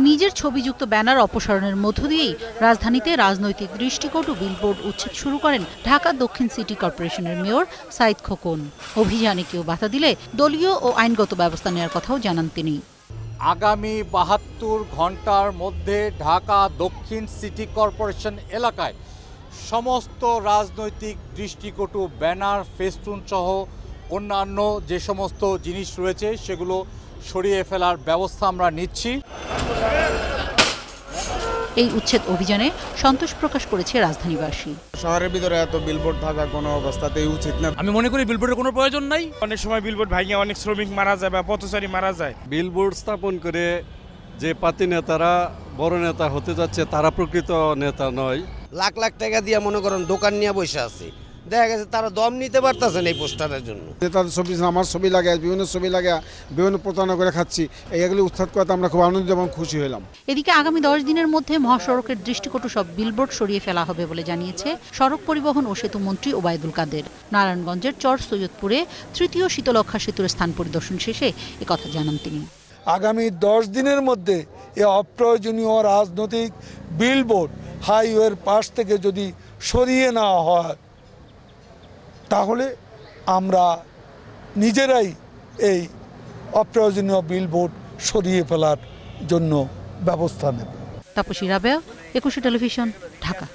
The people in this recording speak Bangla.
নিজের ছবিযুক্ত ব্যানার অপসারণের মধ্য দিয়েই রাজধানীতে রাজনৈতিক দৃষ্টিকটু বিলবোর্ড উচ্ছেদ শুরু করেন ঢাকা দক্ষিণ সিটি কর্পোরেশনের মেয়র সাইদ খোকন। অভিযানে কেউ বাধা দিলে দলীয় ও আইনগত ব্যবস্থা নেওয়ার কথাও জানান তিনি। আগামী ৭২ ঘন্টার মধ্যে ঢাকা দক্ষিণ সিটি কর্পোরেশন এলাকায় সমস্ত রাজনৈতিক দৃষ্টিকটু ব্যানার, ফেস্টুন সহ অন্যান্য যে সমস্ত জিনিস রয়েছে সেগুলো সরিয়ে ফেলার ব্যবস্থা আমরা নিচ্ছি। এই উচ্ছেদ অভিযানে সন্তোষ প্রকাশ করেছে রাজধানীবাসী। শহরের ভিতরে এত বিলবোর্ড থাকা কোনো অবস্থাতেই উচিত না। আমি মনে করি বিলবোর্ডের কোনো প্রয়োজন নাই। অনেক সময় বিলবোর্ড ভাঙে অনেক শ্রমিক মারা যায় বা পথচারী মারা যায়। বিলবোর্ড স্থাপন করে যে পাতি নেতারা বড় নেতা হতে যাচ্ছে তারা প্রকৃত নেতা নয়। লাখ লাখ টাকা দিয়ে মনে করেন দোকান নিয়ে বসে আছে, দেখা গেছে তারা দম নিতে পারতেছে না এই পোস্টারের জন্য। নেতাদের ছবি, আমার ছবি লাগে, বিভিন্ন ছবি লাগে, বিভিন্ন প্রতারণা করে খাচ্ছি, এইগুলি উত্থান করতে আমরা খুব আনন্দিত এবং খুশি হলাম। এদিকে আগামী 10 দিনের মধ্যে মহাসড়কের দৃষ্টিকটু সব বিলবোর্ড সরিয়ে ফেলা হবে বলে জানিয়েছে সড়ক পরিবহন ও সেতু মন্ত্রী ওবায়দুল কাদের। নারায়ণগঞ্জের চর সৈয়দপুরে তৃতীয় শীতলক্ষা সেতুর স্থান পরিদর্শন শেষে একথা জানান তিনি। আগামী 10 দিনের মধ্যে এই অপ্রয়োজনীয় রাজনৈতিক বিলবোর্ড হাইওয়ের পাশ থেকে যদি সরিয়ে নেওয়া হয় তাহলে আমরা নিজেরাই এই অপ্রয়োজনীয় বিলবোর্ড সরিয়ে ফেলার জন্য ব্যবস্থা নেব। তাপসী রাবেয়া, 21 টেলিভিশন, ঢাকা।